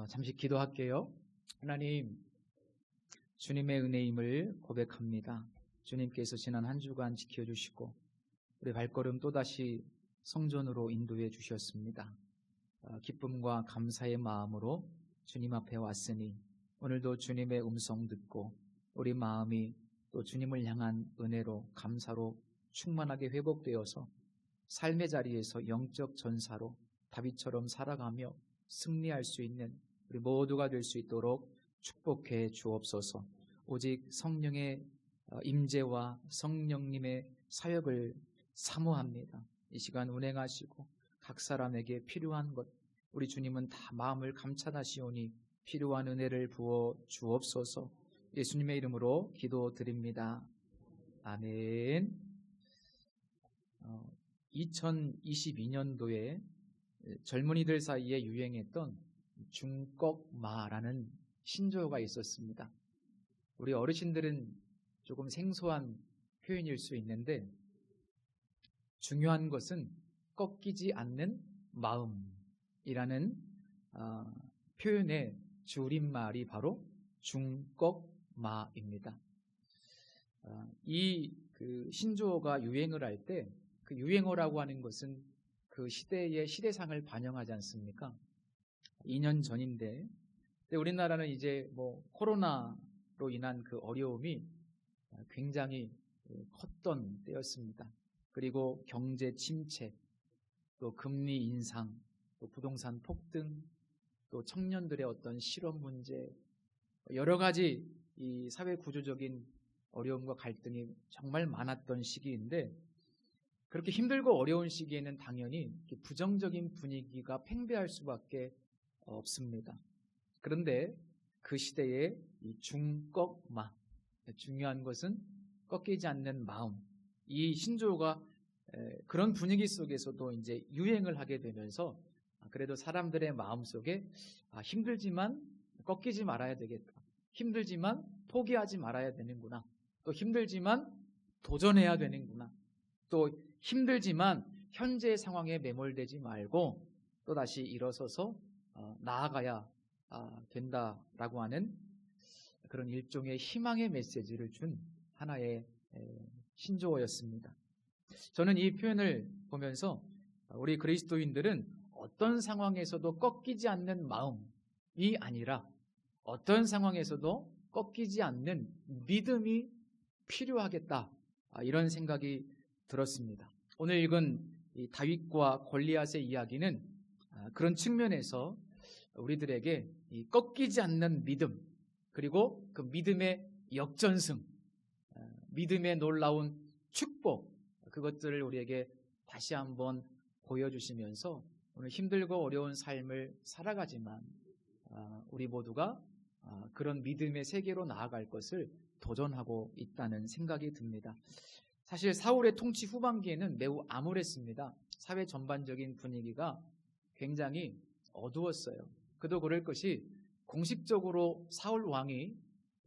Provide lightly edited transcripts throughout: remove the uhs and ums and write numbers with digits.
잠시 기도할게요. 하나님, 주님의 은혜임을 고백합니다. 주님께서 지난 한 주간 지켜주시고 우리 발걸음 또다시 성전으로 인도해 주셨습니다. 기쁨과 감사의 마음으로 주님 앞에 왔으니 오늘도 주님의 음성 듣고 우리 마음이 또 주님을 향한 은혜로 감사로 충만하게 회복되어서 삶의 자리에서 영적 전사로 다윗처럼 살아가며 승리할 수 있는 우리 모두가 될 수 있도록 축복해 주옵소서. 오직 성령의 임재와 성령님의 사역을 사모합니다. 이 시간 운행하시고 각 사람에게 필요한 것, 우리 주님은 다 마음을 감찰하시오니 필요한 은혜를 부어 주옵소서. 예수님의 이름으로 기도드립니다. 아멘. 2022년도에 젊은이들 사이에 유행했던 중꺽마라는 신조어가 있었습니다. 우리 어르신들은 조금 생소한 표현일 수 있는데, 중요한 것은 꺾이지 않는 마음이라는 표현의 줄임말이 바로 중꺽마입니다. 이 신조어가 유행을 할 때 그 유행어라고 하는 것은 그 시대의 시대상을 반영하지 않습니까? 2년 전인데 우리나라는 이제 코로나로 인한 그 어려움이 굉장히 컸던 때였습니다. 그리고 경제 침체, 또 금리 인상, 또 부동산 폭등, 또 청년들의 어떤 실업 문제, 여러 가지 이 사회 구조적인 어려움과 갈등이 정말 많았던 시기인데, 그렇게 힘들고 어려운 시기에는 당연히 부정적인 분위기가 팽배할 수밖에 없습니다. 그런데 그 시대에 이 중꺽마, 중요한 것은 꺾이지 않는 마음, 이 신조어가 그런 분위기 속에서도 이제 유행을 하게 되면서 그래도 사람들의 마음 속에 힘들지만 꺾이지 말아야 되겠다, 힘들지만 포기하지 말아야 되는구나, 또 힘들지만 도전해야 되는구나, 또 힘들지만 현재의 상황에 매몰되지 말고 또다시 일어서서 나아가야 된다라고 하는 그런 일종의 희망의 메시지를 준 하나의 신조어였습니다. 저는 이 표현을 보면서 우리 그리스도인들은 어떤 상황에서도 꺾이지 않는 마음이 아니라 어떤 상황에서도 꺾이지 않는 믿음이 필요하겠다, 이런 생각이 들었습니다. 오늘 읽은 이 다윗과 골리앗의 이야기는 그런 측면에서 우리들에게 이 꺾이지 않는 믿음, 그리고 그 믿음의 역전승, 믿음의 놀라운 축복, 그것들을 우리에게 다시 한번 보여주시면서 오늘 힘들고 어려운 삶을 살아가지만 우리 모두가 그런 믿음의 세계로 나아갈 것을 도전하고 있다는 생각이 듭니다. 사실 사울의 통치 후반기에는 매우 암울했습니다. 사회 전반적인 분위기가 굉장히 어두웠어요. 그도 그럴 것이 공식적으로 사울 왕이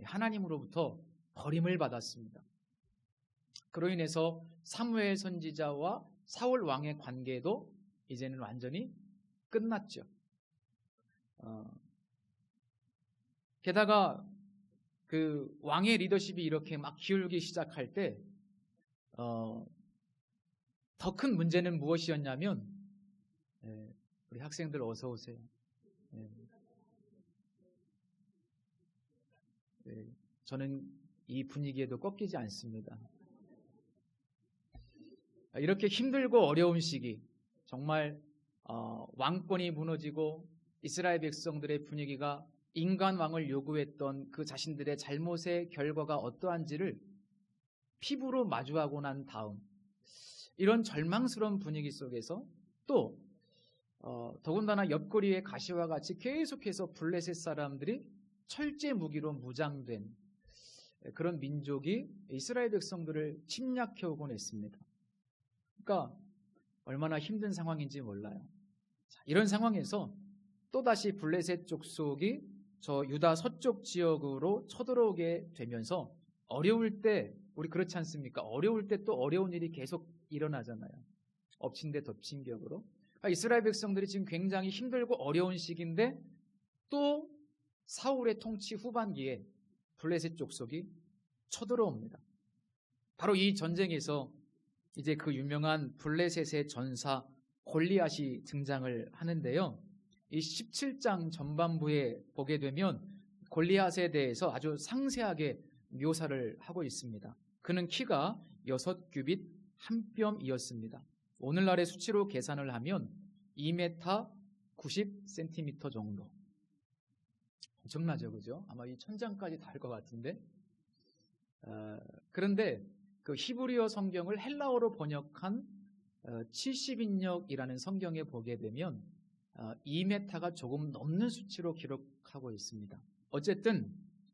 하나님으로부터 버림을 받았습니다. 그로 인해서 사무엘 선지자와 사울 왕의 관계도 이제는 완전히 끝났죠. 게다가 그 왕의 리더십이 이렇게 막 기울기 시작할 때 더 큰 문제는 무엇이었냐면, 우리 학생들 어서 오세요. 저는 이 분위기에도 꺾이지 않습니다. 이렇게 힘들고 어려운 시기, 정말 왕권이 무너지고 이스라엘 백성들의 분위기가 인간 왕을 요구했던 그 자신들의 잘못의 결과가 어떠한지를 피부로 마주하고 난 다음, 이런 절망스러운 분위기 속에서 또 더군다나 옆구리에 가시와 같이 계속해서 블레셋 사람들이 철제 무기로 무장된 그런 민족이 이스라엘 백성들을 침략해오곤 했습니다. 그러니까 얼마나 힘든 상황인지 몰라요. 이런 상황에서 또다시 블레셋 족속이 저 유다 서쪽 지역으로 쳐들어오게 되면서 어려울 때, 우리 그렇지 않습니까? 어려울 때 또 어려운 일이 계속 일어나잖아요. 엎친 데 덮친 격으로. 이스라엘 백성들이 지금 굉장히 힘들고 어려운 시기인데 또 사울의 통치 후반기에 블레셋 족속이 쳐들어옵니다. 바로 이 전쟁에서 이제 그 유명한 블레셋의 전사 골리앗이 등장을 하는데요. 이 17장 전반부에 보게 되면 골리앗에 대해서 아주 상세하게 묘사를 하고 있습니다. 그는 키가 6규빗 1뼘이었습니다. 오늘날의 수치로 계산을 하면 2m 90cm 정도. 엄청나죠, 그죠? 아마 이 천장까지 닿을 것 같은데. 그런데 그 히브리어 성경을 헬라어로 번역한 70인역이라는 성경에 보게 되면 2m가 조금 넘는 수치로 기록하고 있습니다. 어쨌든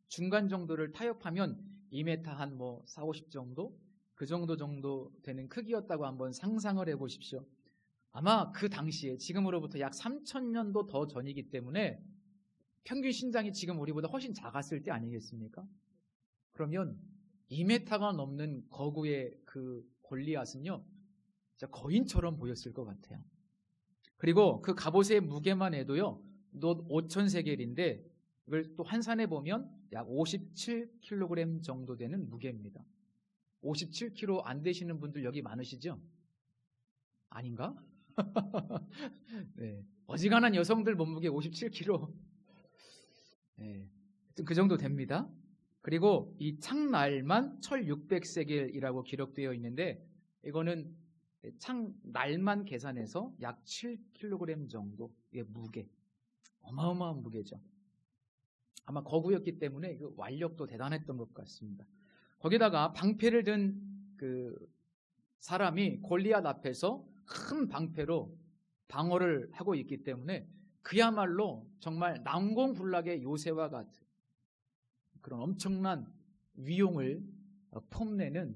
중간 정도를 타협하면 2m 한 4, 50 정도? 그 정도 되는 크기였다고 한번 상상을 해보십시오. 아마 그 당시에 지금으로부터 약 3000년도 더 전이기 때문에 평균 신장이 지금 우리보다 훨씬 작았을 때 아니겠습니까? 그러면 2m가 넘는 거구의 그 골리앗은요, 진짜 거인처럼 보였을 것 같아요. 그리고 그 갑옷의 무게만 해도요, 놋 5000세겔인데 이걸 또 환산해 보면 약 57kg 정도 되는 무게입니다. 57kg 안 되시는 분들 여기 많으시죠? 아닌가? 네. 어지간한 여성들 몸무게 57kg. 네. 그 정도 됩니다. 그리고 이 창날만 1600세겔이라고 기록되어 있는데 이거는 창날만 계산해서 약 7kg 정도의 무게. 어마어마한 무게죠. 아마 거구였기 때문에 그 완력도 대단했던 것 같습니다. 거기다가 방패를 든 그 사람이 골리앗 앞에서 큰 방패로 방어를 하고 있기 때문에 그야말로 정말 난공불락의 요새와 같은 그런 엄청난 위용을 뽐내는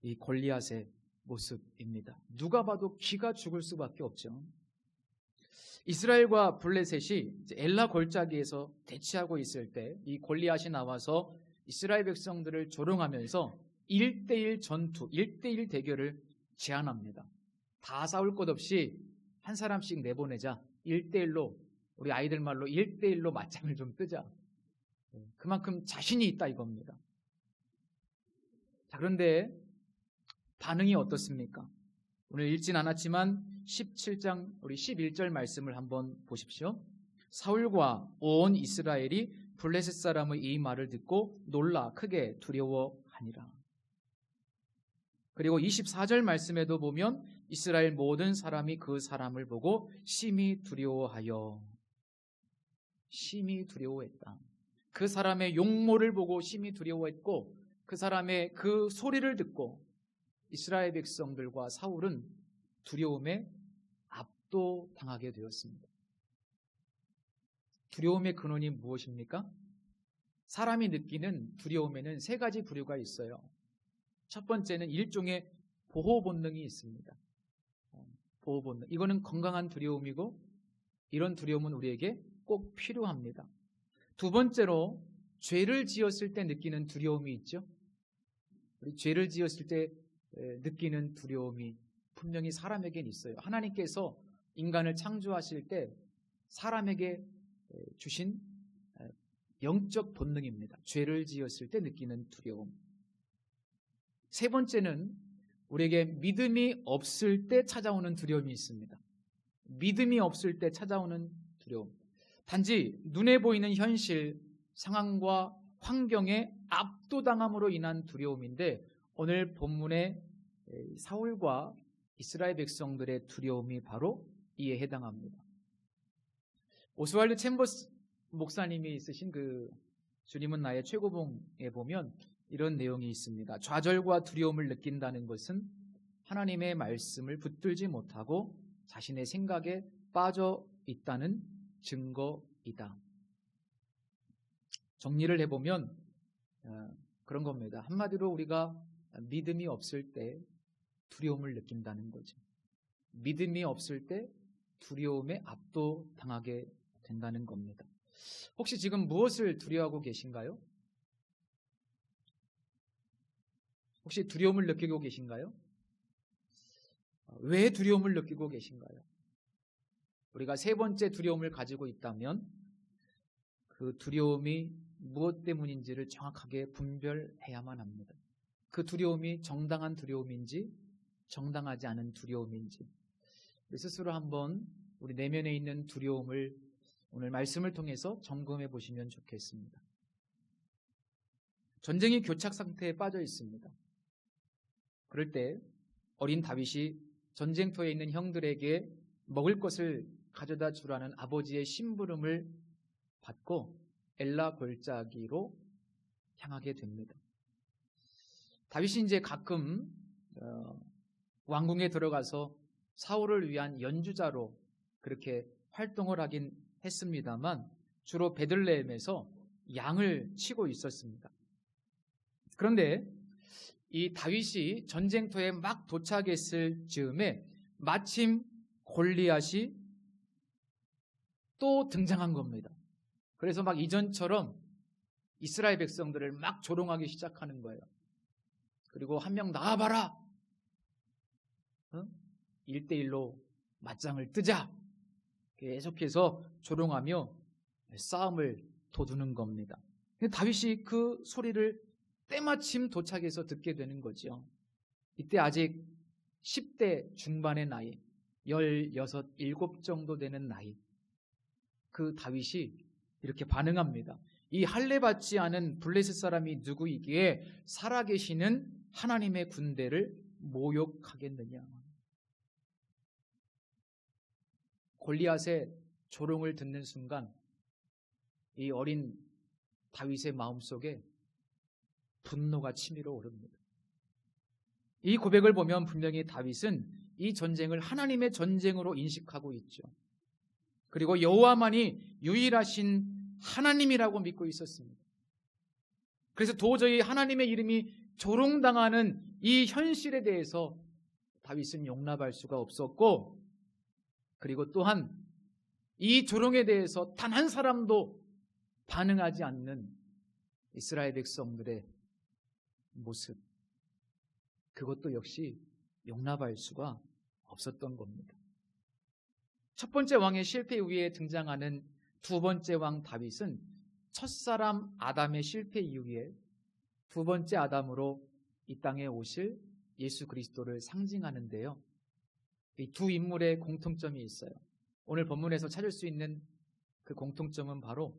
이 골리앗의 모습입니다. 누가 봐도 기가 죽을 수밖에 없죠. 이스라엘과 블레셋이 엘라 골짜기에서 대치하고 있을 때 이 골리앗이 나와서 이스라엘 백성들을 조롱하면서 1대1 전투, 1대1 대결을 제안합니다. 다 싸울 것 없이 한 사람씩 내보내자. 1대1로, 우리 아이들 말로 1대1로 맞짱을 좀 뜨자. 그만큼 자신이 있다 이겁니다. 자, 그런데 반응이 어떻습니까? 오늘 읽진 않았지만 17장 우리 11절 말씀을 한번 보십시오. 사울과 온 이스라엘이 블레셋 사람의 이 말을 듣고 놀라 크게 두려워하니라. 그리고 24절 말씀에도 보면 이스라엘 모든 사람이 그 사람을 보고 심히 두려워하여, 심히 두려워했다. 그 사람의 용모를 보고 심히 두려워했고 그 사람의 그 소리를 듣고 이스라엘 백성들과 사울은 두려움에 압도당하게 되었습니다. 두려움의 근원이 무엇입니까? 사람이 느끼는 두려움에는 세 가지 부류가 있어요. 첫 번째는 일종의 보호 본능이 있습니다. 보호 본능. 이거는 건강한 두려움이고 이런 두려움은 우리에게 꼭 필요합니다. 두 번째로 죄를 지었을 때 느끼는 두려움이 있죠. 우리 죄를 지었을 때 느끼는 두려움이 분명히 사람에겐 있어요. 하나님께서 인간을 창조하실 때 사람에게 주신 영적 본능입니다. 죄를 지었을 때 느끼는 두려움. 세 번째는 우리에게 믿음이 없을 때 찾아오는 두려움이 있습니다. 믿음이 없을 때 찾아오는 두려움. 단지 눈에 보이는 현실, 상황과 환경에 압도당함으로 인한 두려움인데 오늘 본문의 사울과 이스라엘 백성들의 두려움이 바로 이에 해당합니다. 오스왈드 챔버스 목사님이 쓰신 그 주님은 나의 최고봉에 보면 이런 내용이 있습니다. 좌절과 두려움을 느낀다는 것은 하나님의 말씀을 붙들지 못하고 자신의 생각에 빠져 있다는 증거이다. 정리를 해보면 그런 겁니다. 한마디로 우리가 믿음이 없을 때 두려움을 느낀다는 거죠. 믿음이 없을 때 두려움에 압도당하게 된다는 겁니다. 혹시 지금 무엇을 두려워하고 계신가요? 혹시 두려움을 느끼고 계신가요? 왜 두려움을 느끼고 계신가요? 우리가 세 번째 두려움을 가지고 있다면 그 두려움이 무엇 때문인지를 정확하게 분별해야만 합니다. 그 두려움이 정당한 두려움인지 정당하지 않은 두려움인지 스스로 한번 우리 내면에 있는 두려움을 오늘 말씀을 통해서 점검해 보시면 좋겠습니다. 전쟁이 교착 상태에 빠져 있습니다. 그럴 때 어린 다윗이 전쟁터에 있는 형들에게 먹을 것을 가져다 주라는 아버지의 심부름을 받고 엘라 골짜기로 향하게 됩니다. 다윗이 이제 가끔 왕궁에 들어가서 사울을 위한 연주자로 그렇게 활동을 하긴 했습니다만 주로 베들레헴에서 양을 치고 있었습니다. 그런데 이 다윗이 전쟁터에 막 도착했을 즈음에 마침 골리앗이 또 등장한 겁니다. 그래서 막 이전처럼 이스라엘 백성들을 막 조롱하기 시작하는 거예요. 그리고 한 명 나와봐라. 1대1로 맞짱을 뜨자. 계속해서 조롱하며 싸움을 돋우는 겁니다. 다윗이 그 소리를 때마침 도착해서 듣게 되는 거죠. 이때 아직 10대 중반의 나이, 16, 17 정도 되는 나이. 그 다윗이 이렇게 반응합니다. 이 할례 받지 않은 블레셋 사람이 누구이기에 살아계시는 하나님의 군대를 모욕하겠느냐. 골리앗의 조롱을 듣는 순간 이 어린 다윗의 마음속에 분노가 치밀어 오릅니다. 이 고백을 보면 분명히 다윗은 이 전쟁을 하나님의 전쟁으로 인식하고 있죠. 그리고 여호와만이 유일하신 하나님이라고 믿고 있었습니다. 그래서 도저히 하나님의 이름이 조롱당하는 이 현실에 대해서 다윗은 용납할 수가 없었고, 그리고 또한 이 조롱에 대해서 단 한 사람도 반응하지 않는 이스라엘 백성들의 모습, 그것도 역시 용납할 수가 없었던 겁니다. 첫 번째 왕의 실패 이후에 등장하는 두 번째 왕 다윗은 첫사람 아담의 실패 이후에 두 번째 아담으로 이 땅에 오실 예수 그리스도를 상징하는데요. 이 두 인물의 공통점이 있어요. 오늘 본문에서 찾을 수 있는 그 공통점은 바로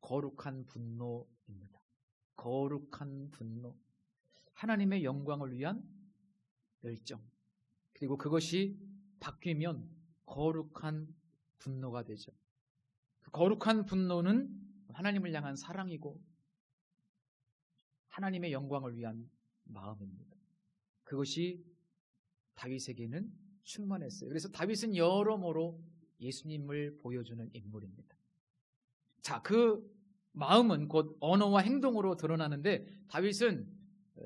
거룩한 분노입니다. 거룩한 분노. 하나님의 영광을 위한 열정. 그리고 그것이 바뀌면 거룩한 분노가 되죠. 그 거룩한 분노는 하나님을 향한 사랑이고 하나님의 영광을 위한 마음입니다. 그것이 다윗에게는 충만했어요. 그래서 다윗은 여러모로 예수님을 보여주는 인물입니다. 자, 그 마음은 곧 언어와 행동으로 드러나는데 다윗은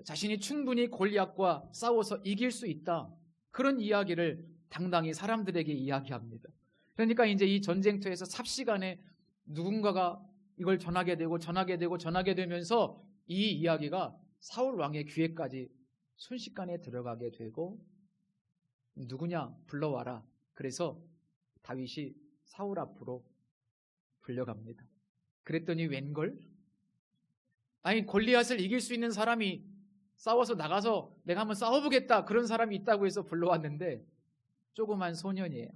자신이 충분히 골리앗과 싸워서 이길 수 있다. 그런 이야기를 당당히 사람들에게 이야기합니다. 그러니까 이제 이 전쟁터에서 삽시간에 누군가가 이걸 전하게 되면서 이 이야기가 사울 왕의 귀에까지 순식간에 들어가게 되고, 누구냐 불러와라. 그래서 다윗이 사울 앞으로 불려갑니다. 그랬더니 웬걸? 아니, 골리앗을 이길 수 있는 사람이 싸워서 나가서 내가 한번 싸워보겠다, 그런 사람이 있다고 해서 불러왔는데 조그만 소년이에요.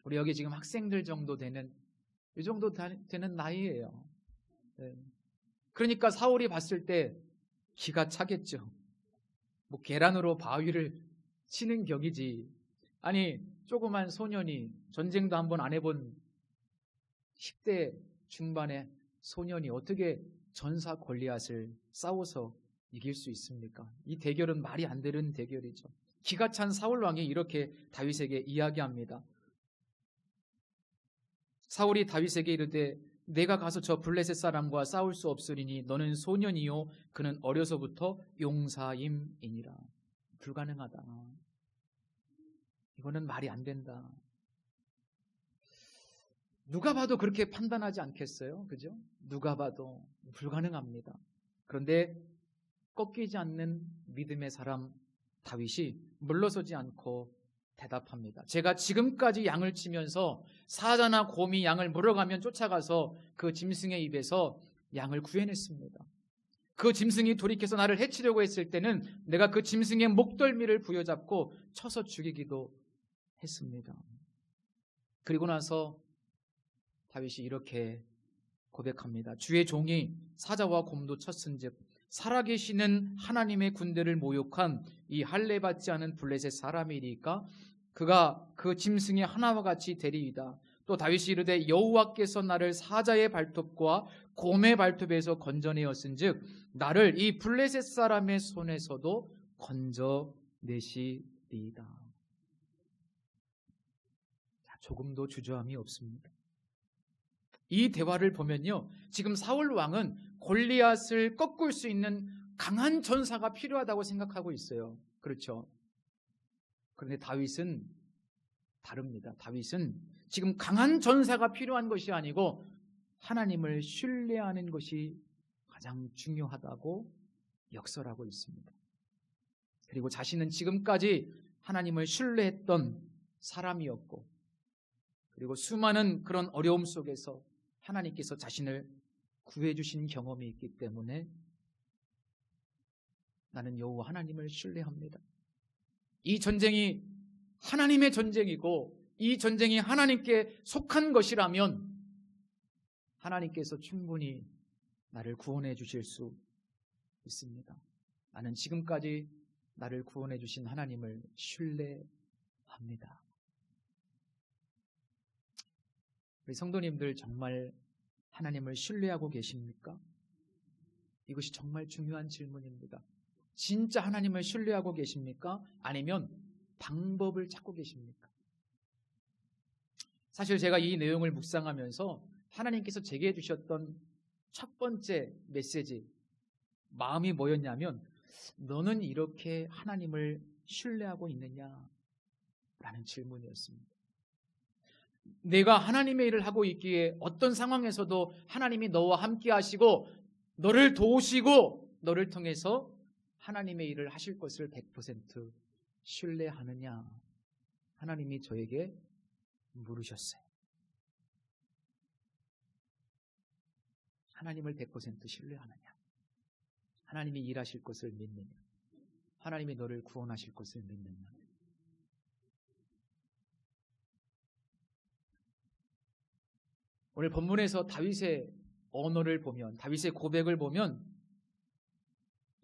우리 여기 지금 학생들 정도 되는, 이 정도 되는 나이예요. 네. 그러니까 사울이 봤을 때 기가 차겠죠. 뭐 계란으로 바위를 치는 격이지. 아니, 조그만 소년이, 전쟁도 한번 안 해본 10대 중반의 소년이 어떻게 전사 골리앗을 싸워서 이길 수 있습니까? 이 대결은 말이 안 되는 대결이죠. 기가 찬 사울 왕이 이렇게 다윗에게 이야기합니다. 사울이 다윗에게 이르되 내가 가서 저 블레셋 사람과 싸울 수 없으리니 너는 소년이요 그는 어려서부터 용사임이니라. 불가능하다. 이거는 말이 안 된다. 누가 봐도 그렇게 판단하지 않겠어요? 그죠? 누가 봐도 불가능합니다. 그런데 꺾이지 않는 믿음의 사람 다윗이 물러서지 않고 대답합니다. 제가 지금까지 양을 치면서 사자나 곰이 양을 물어가면 쫓아가서 그 짐승의 입에서 양을 구해냈습니다. 그 짐승이 돌이켜서 나를 해치려고 했을 때는 내가 그 짐승의 목덜미를 부여잡고 쳐서 죽이기도 했습니다. 그리고 나서 다윗이 이렇게 고백합니다. 주의 종이 사자와 곰도 쳤은즉 살아계시는 하나님의 군대를 모욕한 이 할례받지 않은 블레셋 사람이리까 그가 그 짐승의 하나와 같이 되리이다. 또 다윗이 이르되 여호와께서 나를 사자의 발톱과 곰의 발톱에서 건져내었은즉 나를 이 블레셋 사람의 손에서도 건져내시리이다. 조금도 주저함이 없습니다. 이 대화를 보면요, 지금 사울 왕은 골리앗을 꺾을 수 있는 강한 전사가 필요하다고 생각하고 있어요. 그렇죠? 그런데 다윗은 다릅니다. 다윗은 지금 강한 전사가 필요한 것이 아니고 하나님을 신뢰하는 것이 가장 중요하다고 역설하고 있습니다. 그리고 자신은 지금까지 하나님을 신뢰했던 사람이었고, 그리고 수많은 그런 어려움 속에서 하나님께서 자신을 구해주신 경험이 있기 때문에 나는 여호와 하나님을 신뢰합니다. 이 전쟁이 하나님의 전쟁이고 이 전쟁이 하나님께 속한 것이라면 하나님께서 충분히 나를 구원해 주실 수 있습니다. 나는 지금까지 나를 구원해 주신 하나님을 신뢰합니다. 우리 성도님들 정말 하나님을 신뢰하고 계십니까? 이것이 정말 중요한 질문입니다. 진짜 하나님을 신뢰하고 계십니까? 아니면 방법을 찾고 계십니까? 사실 제가 이 내용을 묵상하면서 하나님께서 제게 주셨던 첫 번째 메시지, 마음이 뭐였냐면 너는 이렇게 하나님을 신뢰하고 있느냐? 라는 질문이었습니다. 내가 하나님의 일을 하고 있기에 어떤 상황에서도 하나님이 너와 함께 하시고 너를 도우시고 너를 통해서 하나님의 일을 하실 것을 100% 신뢰하느냐? 하나님이 저에게 물으셨어요. 하나님을 100% 신뢰하느냐? 하나님이 일하실 것을 믿느냐? 하나님이 너를 구원하실 것을 믿느냐? 오늘 본문에서 다윗의 언어를 보면, 다윗의 고백을 보면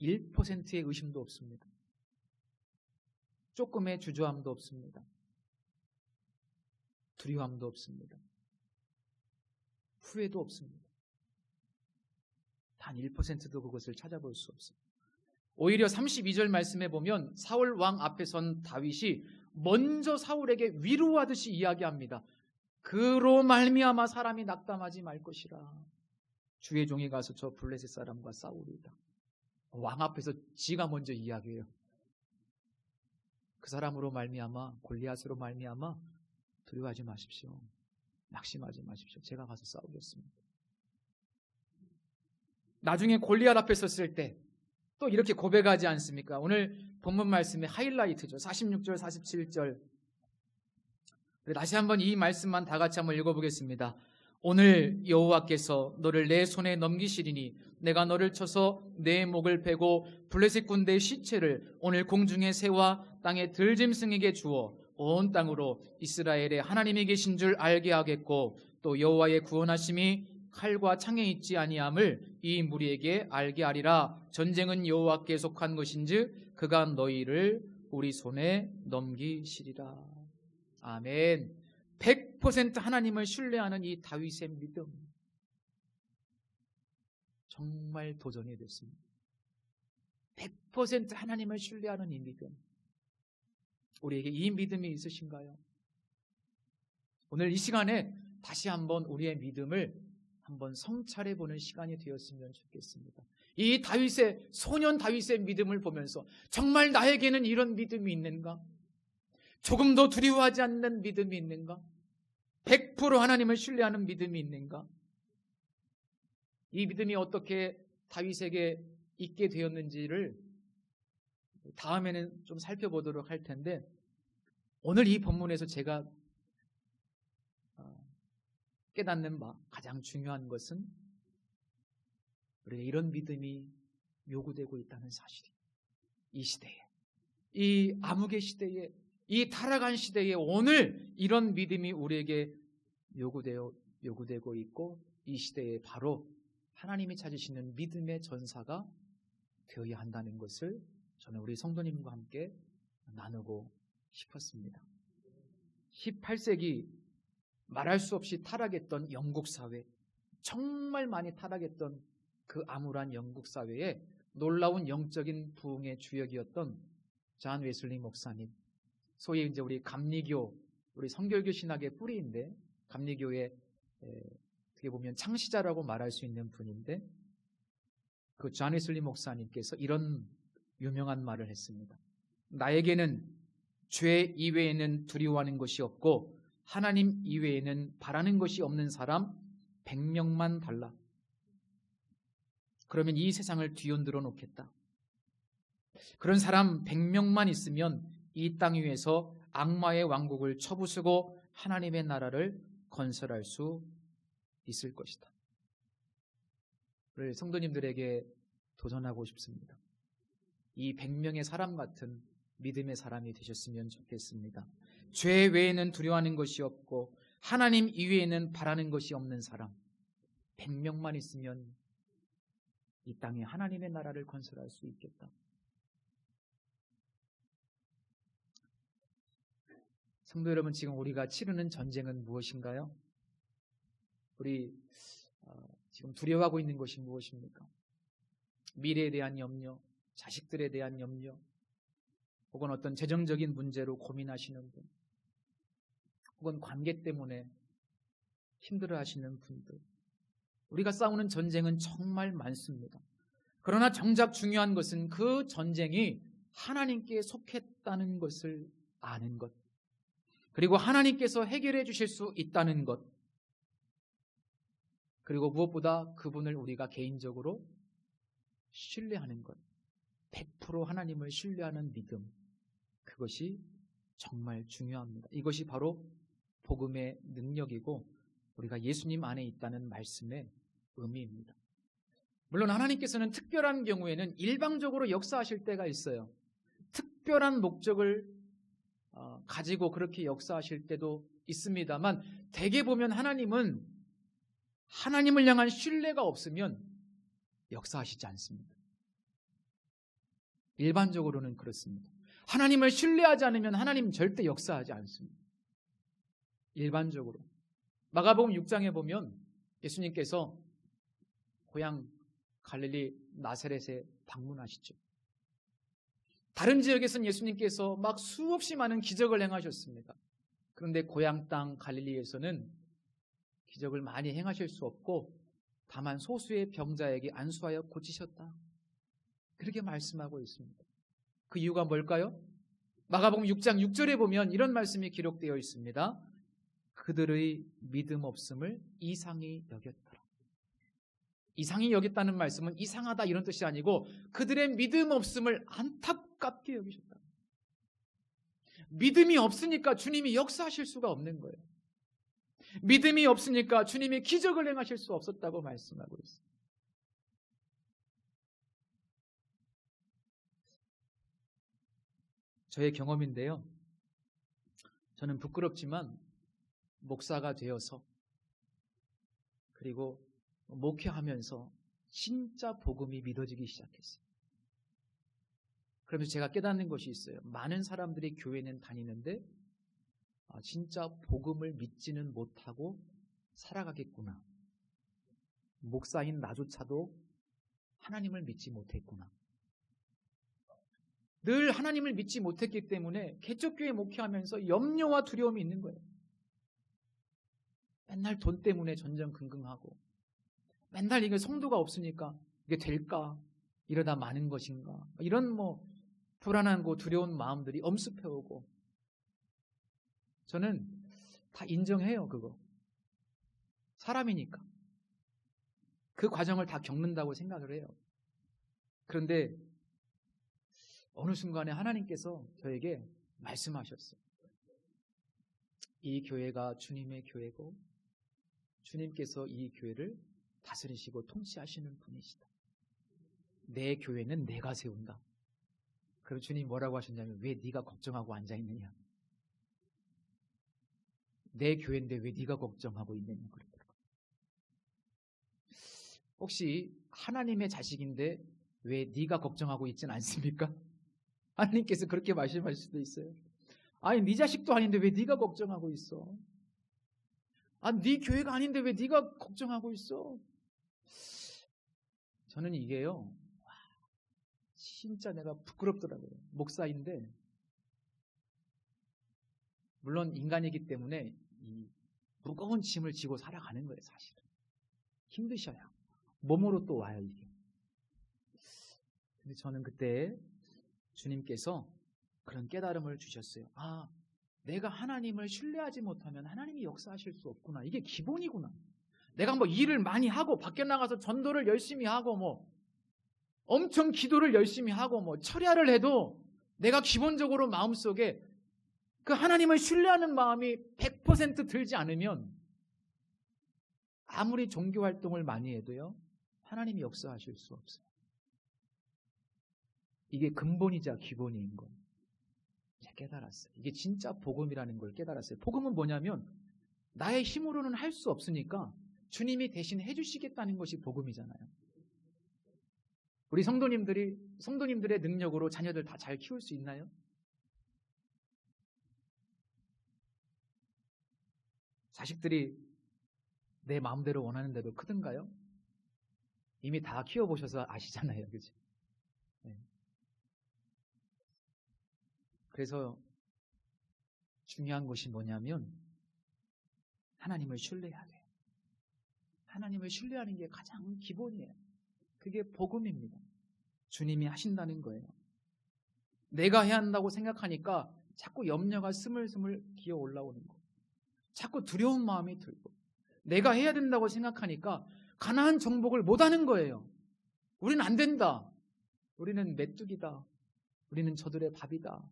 1%의 의심도 없습니다. 조금의 주저함도 없습니다. 두려움도 없습니다. 후회도 없습니다. 단 1%도 그것을 찾아볼 수 없습니다. 오히려 32절 말씀에 보면 사울 왕 앞에 선 다윗이 먼저 사울에게 위로하듯이 이야기합니다. 그로 말미암아 사람이 낙담하지 말 것이라. 주의 종이 가서 저 블레셋 사람과 싸우리이다. 왕 앞에서 지가 먼저 이야기해요. 그 사람으로 말미암아, 골리앗으로 말미암아 두려워하지 마십시오. 낙심하지 마십시오. 제가 가서 싸우겠습니다. 나중에 골리앗 앞에 섰을 때 또 이렇게 고백하지 않습니까? 오늘 본문 말씀의 하이라이트죠. 46절, 47절. 다시 한번 이 말씀만 다 같이 한번 읽어보겠습니다. 오늘 여호와께서 너를 내 손에 넘기시리니 내가 너를 쳐서 내 목을 베고 블레셋 군대의 시체를 오늘 공중의 새와 땅의 들짐승에게 주어 온 땅으로 이스라엘의 하나님이 계신 줄 알게 하겠고 또 여호와의 구원하심이 칼과 창에 있지 아니함을 이 무리에게 알게 하리라. 전쟁은 여호와께 속한 것인즉 그가 너희를 우리 손에 넘기시리라. 아멘. 100% 하나님을 신뢰하는 이 다윗의 믿음, 정말 도전이 됐습니다. 100% 하나님을 신뢰하는 이 믿음, 우리에게 이 믿음이 있으신가요? 오늘 이 시간에 다시 한번 우리의 믿음을 한번 성찰해보는 시간이 되었으면 좋겠습니다. 이 다윗의, 소년 다윗의 믿음을 보면서 정말 나에게는 이런 믿음이 있는가? 조금도 두려워하지 않는 믿음이 있는가? 100% 하나님을 신뢰하는 믿음이 있는가? 이 믿음이 어떻게 다윗에게 있게 되었는지를 다음에는 좀 살펴보도록 할 텐데, 오늘 이 본문에서 제가 깨닫는 바 가장 중요한 것은 우리가 이런 믿음이 요구되고 있다는 사실이 이 시대에, 이 암흑의 시대에, 이 타락한 시대에 오늘 이런 믿음이 우리에게 요구되고 있고 이 시대에 바로 하나님이 찾으시는 믿음의 전사가 되어야 한다는 것을 저는 우리 성도님과 함께 나누고 싶었습니다. 18세기 말할 수 없이 타락했던 영국 사회, 정말 많이 타락했던 그 암울한 영국 사회에 놀라운 영적인 부흥의 주역이었던 존 웨슬리 목사님, 소위 이제 우리 감리교, 우리 성결교 신학의 뿌리인데 감리교의 어떻게 보면 창시자라고 말할 수 있는 분인데 그 존 웨슬리 목사님께서 이런 유명한 말을 했습니다. 나에게는 죄 이외에는 두려워하는 것이 없고 하나님 이외에는 바라는 것이 없는 사람 100명만 달라. 그러면 이 세상을 뒤흔들어 놓겠다. 그런 사람 100명만 있으면 이 땅 위에서 악마의 왕국을 쳐부수고 하나님의 나라를 건설할 수 있을 것이다. 그를 성도님들에게 도전하고 싶습니다. 이 100명의 사람 같은 믿음의 사람이 되셨으면 좋겠습니다. 죄 외에는 두려워하는 것이 없고 하나님 이외에는 바라는 것이 없는 사람 100명만 있으면 이 땅에 하나님의 나라를 건설할 수 있겠다. 성도 여러분, 지금 우리가 치르는 전쟁은 무엇인가요? 우리 지금 두려워하고 있는 것이 무엇입니까? 미래에 대한 염려, 자식들에 대한 염려, 혹은 어떤 재정적인 문제로 고민하시는 분, 혹은 관계 때문에 힘들어하시는 분들, 우리가 싸우는 전쟁은 정말 많습니다. 그러나 정작 중요한 것은 그 전쟁이 하나님께 속했다는 것을 아는 것, 그리고 하나님께서 해결해 주실 수 있다는 것, 그리고 무엇보다 그분을 우리가 개인적으로 신뢰하는 것, 100% 하나님을 신뢰하는 믿음, 그것이 정말 중요합니다. 이것이 바로 복음의 능력이고 우리가 예수님 안에 있다는 말씀의 의미입니다. 물론 하나님께서는 특별한 경우에는 일방적으로 역사하실 때가 있어요. 특별한 목적을 가지고 그렇게 역사하실 때도 있습니다만 대개 보면 하나님은 하나님을 향한 신뢰가 없으면 역사하시지 않습니다. 일반적으로는 그렇습니다. 하나님을 신뢰하지 않으면 하나님 절대 역사하지 않습니다. 일반적으로. 마가복음 6장에 보면 예수님께서 고향 갈릴리 나사렛에 방문하시죠. 다른 지역에서는 예수님께서 막 수없이 많은 기적을 행하셨습니다. 그런데 고향 땅 갈릴리에서는 기적을 많이 행하실 수 없고 다만 소수의 병자에게 안수하여 고치셨다. 그렇게 말씀하고 있습니다. 그 이유가 뭘까요? 마가복음 6장 6절에 보면 이런 말씀이 기록되어 있습니다. 그들의 믿음 없음을 이상히 여겼더라. 이상히 여겼다는 말씀은 이상하다 이런 뜻이 아니고 그들의 믿음 없음을 안타깝게 여기셨다. 믿음이 없으니까 주님이 역사하실 수가 없는 거예요. 믿음이 없으니까 주님이 기적을 행하실 수 없었다고 말씀하고 있어요. 저의 경험인데요. 저는 부끄럽지만 목사가 되어서 그리고 목회하면서 진짜 복음이 믿어지기 시작했어요. 그러면서 제가 깨닫는 것이 있어요. 많은 사람들이 교회는 다니는데 진짜 복음을 믿지는 못하고 살아가겠구나. 목사인 나조차도 하나님을 믿지 못했구나. 늘 하나님을 믿지 못했기 때문에 개척교회 목회하면서 염려와 두려움이 있는 거예요. 맨날 돈 때문에 전전긍긍하고 맨날 이게 성도가 없으니까 이게 될까? 이러다 마는 것인가? 이런 불안하고 두려운 마음들이 엄습해오고 저는 다 인정해요. 그거 사람이니까 그 과정을 다 겪는다고 생각을 해요. 그런데 어느 순간에 하나님께서 저에게 말씀하셨어요. 이 교회가 주님의 교회고 주님께서 이 교회를 다스리시고 통치하시는 분이시다. 내 교회는 내가 세운다. 그럼 주님 뭐라고 하셨냐면 왜 네가 걱정하고 앉아있느냐. 내 교회인데 왜 네가 걱정하고 있느냐 그러더라고요. 혹시 하나님의 자식인데 왜 네가 걱정하고 있진 않습니까? 하나님께서 그렇게 말씀하실 수도 있어요. 아니 네 자식도 아닌데 왜 네가 걱정하고 있어? 아, 네 교회가 아닌데 왜 네가 걱정하고 있어? 저는 이게요, 진짜 내가 부끄럽더라고요. 목사인데 물론 인간이기 때문에 이 무거운 짐을 지고 살아가는 거예요. 사실은 힘드셔요. 몸으로 또 와요 이게. 근데 저는 그때 주님께서 그런 깨달음을 주셨어요. 아, 내가 하나님을 신뢰하지 못하면 하나님이 역사하실 수 없구나. 이게 기본이구나. 내가 뭐 일을 많이 하고 밖에 나가서 전도를 열심히 하고 뭐 엄청 기도를 열심히 하고 뭐 철야를 해도 내가 기본적으로 마음속에 그 하나님을 신뢰하는 마음이 100% 들지 않으면 아무리 종교 활동을 많이 해도요, 하나님이 역사하실 수 없어요. 이게 근본이자 기본인 거예요. 제가 깨달았어요. 이게 진짜 복음이라는 걸 깨달았어요. 복음은 뭐냐면 나의 힘으로는 할 수 없으니까 주님이 대신 해주시겠다는 것이 복음이잖아요. 우리 성도님들의 능력으로 자녀들 다 잘 키울 수 있나요? 자식들이 내 마음대로 원하는 대로 크든가요? 이미 다 키워보셔서 아시잖아요. 그죠? 네. 그래서 중요한 것이 뭐냐면 하나님을 신뢰해야 돼요. 하나님을 신뢰하는 게 가장 기본이에요. 그게 복음입니다. 주님이 하신다는 거예요. 내가 해야 한다고 생각하니까 자꾸 염려가 스물스물 기어 올라오는 거. 자꾸 두려운 마음이 들고 내가 해야 된다고 생각하니까 가나안 정복을 못하는 거예요. 우리는 안 된다. 우리는 메뚜기다. 우리는 저들의 밥이다.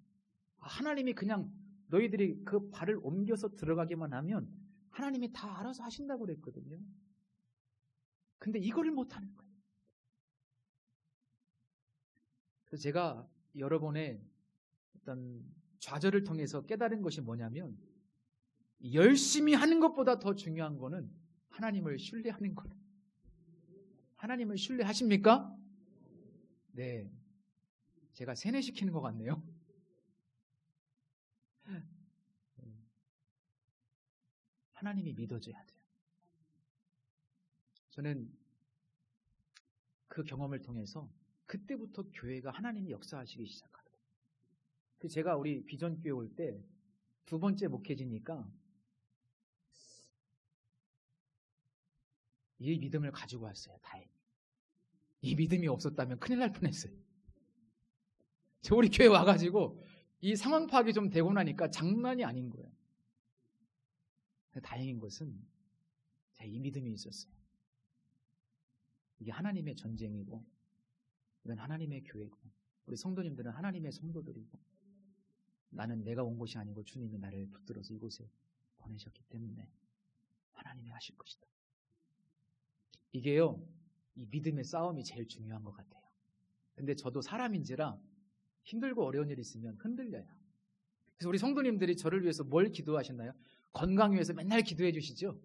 하나님이 그냥 너희들이 그 발을 옮겨서 들어가기만 하면 하나님이 다 알아서 하신다고 그랬거든요. 근데 이거를 못하는 거예요. 그래서 제가 여러 번의 어떤 좌절을 통해서 깨달은 것이 뭐냐면 열심히 하는 것보다 더 중요한 거는 하나님을 신뢰하는 거예요. 하나님을 신뢰하십니까? 네. 제가 세뇌시키는 것 같네요. 하나님이 믿어져야 돼요. 저는 그 경험을 통해서 그때부터 교회가 하나님이 역사하시기 시작하더라고요. 제가 우리 비전교회 올 때 두 번째 목회지니까 이 믿음을 가지고 왔어요. 다행히. 이 믿음이 없었다면 큰일 날 뻔했어요. 우리 교회 와가지고 이 상황 파악이 좀 되고 나니까 장난이 아닌 거예요. 다행인 것은 제가 이 믿음이 있었어요. 이게 하나님의 전쟁이고 이건 하나님의 교회고 우리 성도님들은 하나님의 성도들이고 나는 내가 온 것이 아니고 주님이 나를 붙들어서 이곳에 보내셨기 때문에 하나님이 하실 것이다. 이게요, 이 믿음의 싸움이 제일 중요한 것 같아요. 근데 저도 사람인지라 힘들고 어려운 일이 있으면 흔들려요. 그래서 우리 성도님들이 저를 위해서 뭘 기도하셨나요? 건강 위해서 맨날 기도해 주시죠?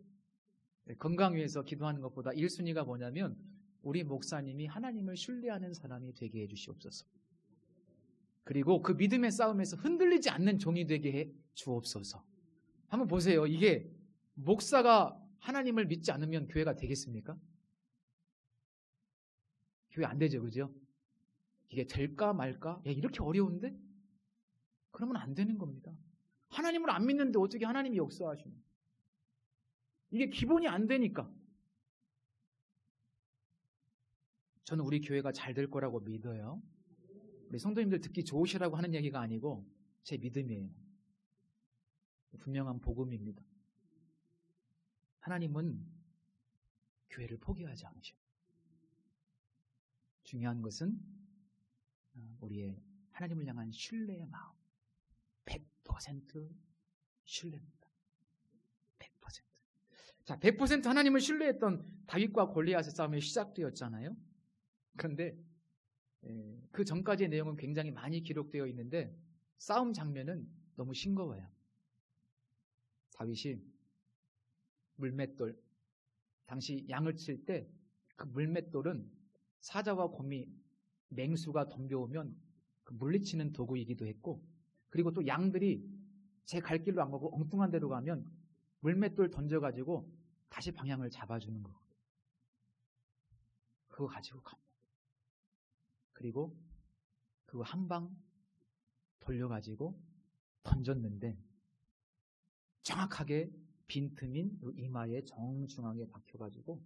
네, 건강 위해서 기도하는 것보다 1순위가 뭐냐면 우리 목사님이 하나님을 신뢰하는 사람이 되게 해 주시옵소서. 그리고 그 믿음의 싸움에서 흔들리지 않는 종이 되게 해 주옵소서. 한번 보세요. 이게 목사가 하나님을 믿지 않으면 교회가 되겠습니까? 교회 안 되죠. 그죠? 이게 될까 말까? 야, 이렇게 어려운데? 그러면 안 되는 겁니다. 하나님을 안 믿는데 어떻게 하나님이 역사하시는? 이게 기본이 안 되니까. 저는 우리 교회가 잘 될 거라고 믿어요. 우리 성도님들 듣기 좋으시라고 하는 얘기가 아니고 제 믿음이에요. 분명한 복음입니다. 하나님은 교회를 포기하지 않으셔요. 중요한 것은 우리의 하나님을 향한 신뢰의 마음. 100% 신뢰입니다. 100%. 자, 100% 하나님을 신뢰했던 다윗과 골리앗의 싸움이 시작되었잖아요. 그런데 그 전까지의 내용은 굉장히 많이 기록되어 있는데 싸움 장면은 너무 싱거워요. 다윗이 물맷돌, 당시 양을 칠 때 그 물맷돌은 사자와 곰이, 맹수가 덤벼오면 그 물리치는 도구이기도 했고, 그리고 또 양들이 제 갈 길로 안 가고 엉뚱한 데로 가면 물맷돌 던져가지고 다시 방향을 잡아주는 거거든요. 그거 가지고 갑니다. 그리고 그거 한 방 돌려가지고 던졌는데 정확하게 빈틈인 이마의 정중앙에 박혀가지고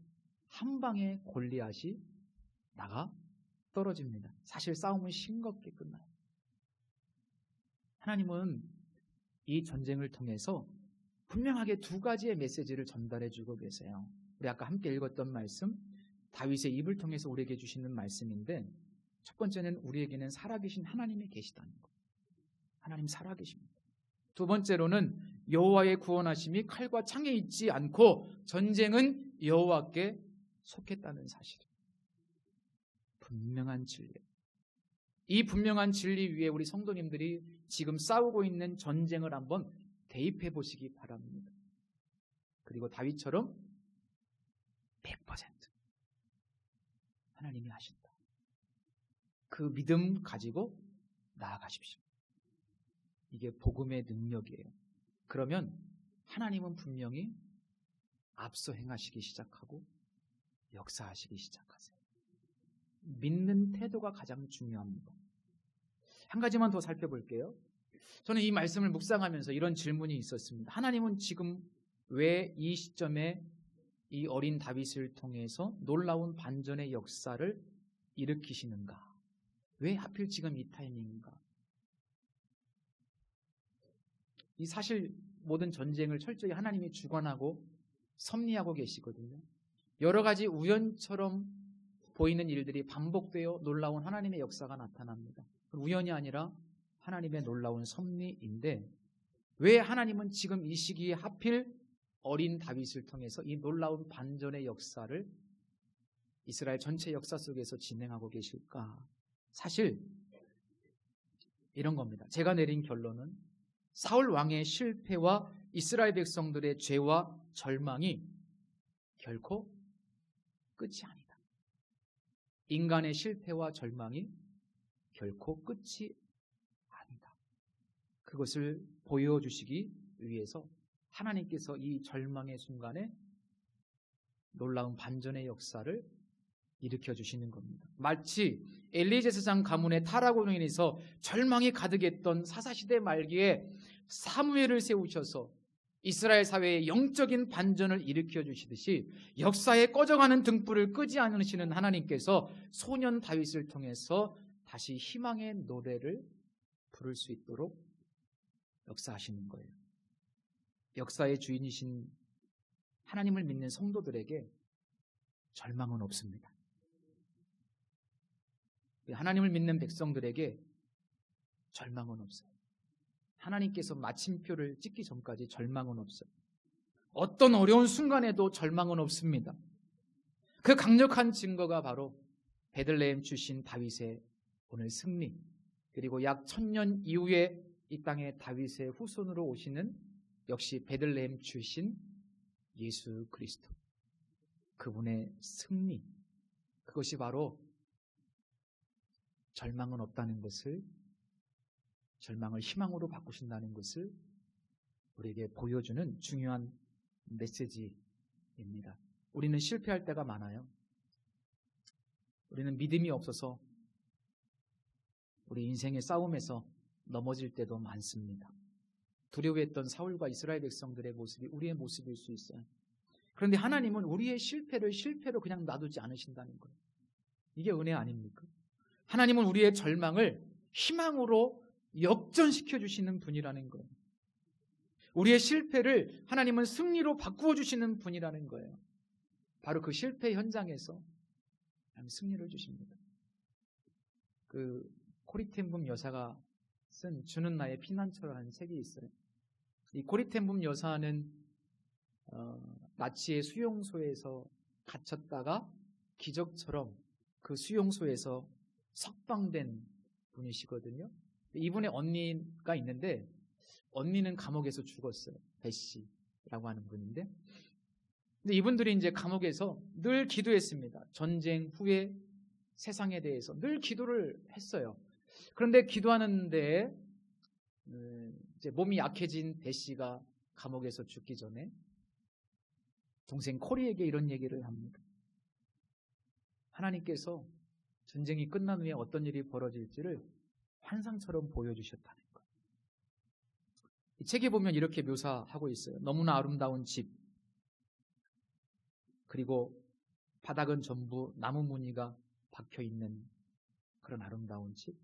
한 방에 골리앗이 나가 떨어집니다. 사실 싸움은 싱겁게 끝나요. 하나님은 이 전쟁을 통해서 분명하게 두 가지의 메시지를 전달해 주고 계세요. 우리 아까 함께 읽었던 말씀, 다윗의 입을 통해서 우리에게 주시는 말씀인데, 첫 번째는 우리에게는 살아계신 하나님이 계시다는 것. 하나님 살아계십니다. 두 번째로는 여호와의 구원하심이 칼과 창에 있지 않고 전쟁은 여호와께 속했다는 사실이에요. 분명한 진리. 이 분명한 진리 위에 우리 성도님들이 지금 싸우고 있는 전쟁을 한번 대입해 보시기 바랍니다. 그리고 다윗처럼 100% 하나님이 하신다. 그 믿음 가지고 나아가십시오. 이게 복음의 능력이에요. 그러면 하나님은 분명히 앞서 행하시기 시작하고 역사하시기 시작하세요. 믿는 태도가 가장 중요합니다. 한 가지만 더 살펴볼게요. 저는 이 말씀을 묵상하면서 이런 질문이 있었습니다. 하나님은 지금 왜 이 시점에 이 어린 다윗을 통해서 놀라운 반전의 역사를 일으키시는가? 왜 하필 지금 이 타이밍인가? 이 사실 모든 전쟁을 철저히 하나님이 주관하고 섭리하고 계시거든요. 여러 가지 우연처럼 보이는 일들이 반복되어 놀라운 하나님의 역사가 나타납니다. 우연이 아니라 하나님의 놀라운 섭리인데, 왜 하나님은 지금 이 시기에 하필 어린 다윗을 통해서 이 놀라운 반전의 역사를 이스라엘 전체 역사 속에서 진행하고 계실까? 사실 이런 겁니다. 제가 내린 결론은 사울 왕의 실패와 이스라엘 백성들의 죄와 절망이 결코 끝이 아니다. 인간의 실패와 절망이 결코 끝이 아니다. 그것을 보여주시기 위해서 하나님께서 이 절망의 순간에 놀라운 반전의 역사를 일으켜주시는 겁니다. 마치 엘리 제사장 가문의 타락으로 인해서 절망이 가득했던 사사시대 말기에 사무엘을 세우셔서 이스라엘 사회의 영적인 반전을 일으켜주시듯이 역사에 꺼져가는 등불을 끄지 않으시는 하나님께서 소년 다윗을 통해서 다시 희망의 노래를 부를 수 있도록 역사하시는 거예요. 역사의 주인이신 하나님을 믿는 성도들에게 절망은 없습니다. 하나님을 믿는 백성들에게 절망은 없어요. 하나님께서 마침표를 찍기 전까지 절망은 없어요. 어떤 어려운 순간에도 절망은 없습니다. 그 강력한 증거가 바로 베들레헴 출신 다윗의 오늘 승리, 그리고 약 1000년 이후에 이 땅에 다윗의 후손으로 오시는 역시 베들레헴 출신 예수 그리스도, 그분의 승리, 그것이 바로 절망은 없다는 것을, 절망을 희망으로 바꾸신다는 것을 우리에게 보여주는 중요한 메시지입니다. 우리는 실패할 때가 많아요. 우리는 믿음이 없어서 우리 인생의 싸움에서 넘어질 때도 많습니다. 두려워했던 사울과 이스라엘 백성들의 모습이 우리의 모습일 수 있어요. 그런데 하나님은 우리의 실패를 실패로 그냥 놔두지 않으신다는 거예요. 이게 은혜 아닙니까? 하나님은 우리의 절망을 희망으로 역전시켜 주시는 분이라는 거예요. 우리의 실패를 하나님은 승리로 바꾸어 주시는 분이라는 거예요. 바로 그 실패 현장에서 하나님 승리를 주십니다. 그 코리텐붐 여사가 쓴 주는 나의 피난처라는 책이 있어요. 이 코리텐붐 여사는 나치의 수용소에서 갇혔다가 기적처럼 그 수용소에서 석방된 분이시거든요. 이분의 언니가 있는데 언니는 감옥에서 죽었어요. 베시라고 하는 분인데, 근데 이분들이 이제 감옥에서 늘 기도했습니다. 전쟁 후에 세상에 대해서 늘 기도를 했어요. 그런데 기도하는데 이제 몸이 약해진 베시가 감옥에서 죽기 전에 동생 코리에게 이런 얘기를 합니다. 하나님께서 전쟁이 끝난 후에 어떤 일이 벌어질지를 환상처럼 보여주셨다는 거예요. 이 책에 보면 이렇게 묘사하고 있어요. 너무나 아름다운 집, 그리고 바닥은 전부 나무 무늬가 박혀있는 그런 아름다운 집,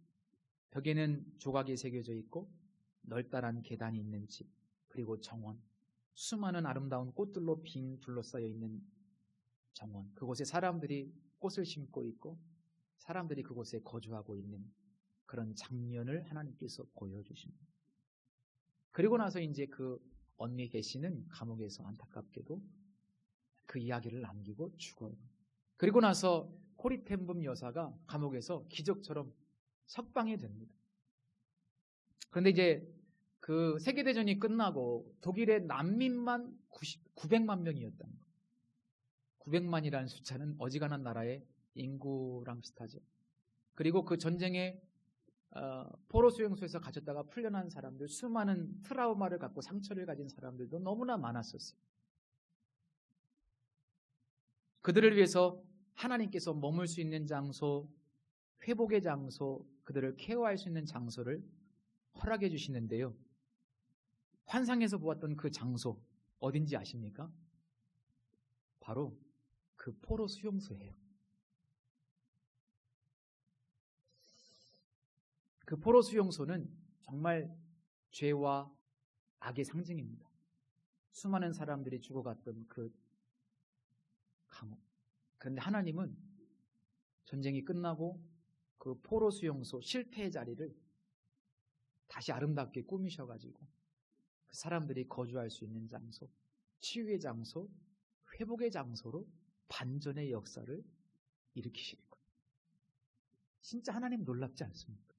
벽에는 조각이 새겨져 있고 널따란 계단이 있는 집, 그리고 정원, 수많은 아름다운 꽃들로 빙 둘러싸여 있는 정원, 그곳에 사람들이 꽃을 심고 있고 사람들이 그곳에 거주하고 있는 그런 장면을 하나님께서 보여주십니다. 그리고 나서 이제 그 언니 베시는 감옥에서 안타깝게도 그 이야기를 남기고 죽어요. 그리고 나서 코리텐붐 여사가 감옥에서 기적처럼 석방이 됩니다. 그런데 이제 그 세계대전이 끝나고 독일의 난민만 900만 명이었다는 거예요. 900만이라는 숫자는 어지간한 나라의 인구랑 비슷하죠. 그리고 그 전쟁에 포로 수용소에서 갇혔다가 풀려난 사람들, 수많은 트라우마를 갖고 상처를 가진 사람들도 너무나 많았었어요. 그들을 위해서 하나님께서 머물 수 있는 장소, 회복의 장소, 그들을 케어할 수 있는 장소를 허락해 주시는데요. 환상에서 보았던 그 장소 어딘지 아십니까? 바로 그 포로 수용소예요. 그 포로 수용소는 정말 죄와 악의 상징입니다. 수많은 사람들이 죽어갔던 그 감옥. 그런데 하나님은 전쟁이 끝나고 그 포로 수용소 실패의 자리를 다시 아름답게 꾸미셔가지고 그 사람들이 거주할 수 있는 장소, 치유의 장소, 회복의 장소로 반전의 역사를 일으키시는 거예요. 진짜 하나님 놀랍지 않습니까?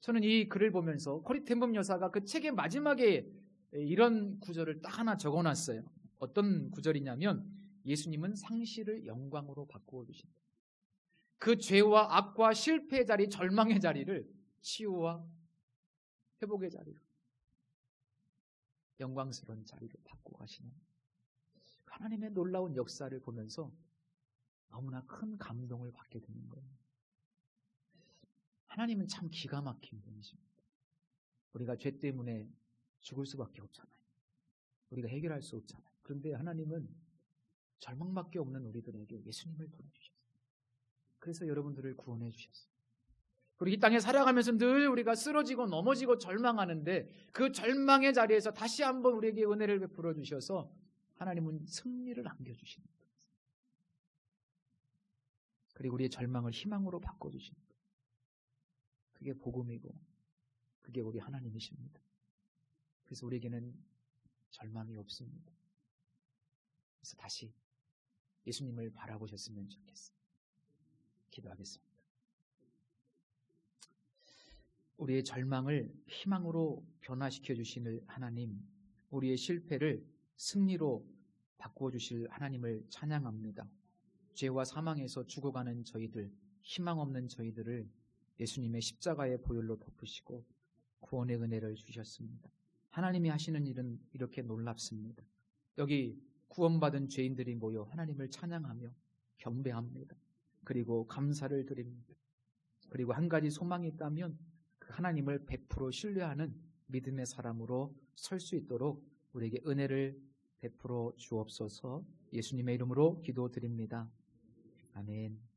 저는 이 글을 보면서 코리텐붐 여사가 그 책의 마지막에 이런 구절을 딱 하나 적어놨어요. 어떤 구절이냐면 예수님은 상실을 영광으로 바꾸어 주신다. 그 죄와 악과 실패의 자리, 절망의 자리를 치유와 회복의 자리로, 영광스러운 자리로 바꾸어 가시는 하나님의 놀라운 역사를 보면서 너무나 큰 감동을 받게 되는 거예요. 하나님은 참 기가 막힌 분이십니다. 우리가 죄 때문에 죽을 수밖에 없잖아요. 우리가 해결할 수 없잖아요. 그런데 하나님은 절망밖에 없는 우리들에게 예수님을 보내주셨어요. 그래서 여러분들을 구원해 주셨어요. 그리고 이 땅에 살아가면서 늘 우리가 쓰러지고 넘어지고 절망하는데 그 절망의 자리에서 다시 한번 우리에게 은혜를 베풀어 주셔서 하나님은 승리를 안겨주시는 거예요. 그리고 우리의 절망을 희망으로 바꿔주시는 거예요. 그게 복음이고 그게 우리 하나님이십니다. 그래서 우리에게는 절망이 없습니다. 그래서 다시 예수님을 바라보셨으면 좋겠어요. 기도하겠습니다. 우리의 절망을 희망으로 변화시켜 주시는 하나님, 우리의 실패를 승리로 바꾸어 주실 하나님을 찬양합니다. 죄와 사망에서 죽어가는 저희들, 희망 없는 저희들을 예수님의 십자가의 보혈로 덮으시고 구원의 은혜를 주셨습니다. 하나님이 하시는 일은 이렇게 놀랍습니다. 여기 구원받은 죄인들이 모여 하나님을 찬양하며 경배합니다. 그리고 감사를 드립니다. 그리고 한 가지 소망이 있다면 그 하나님을 100% 신뢰하는 믿음의 사람으로 설 수 있도록 우리에게 은혜를 베풀어 주옵소서. 예수님의 이름으로 기도드립니다. 아멘.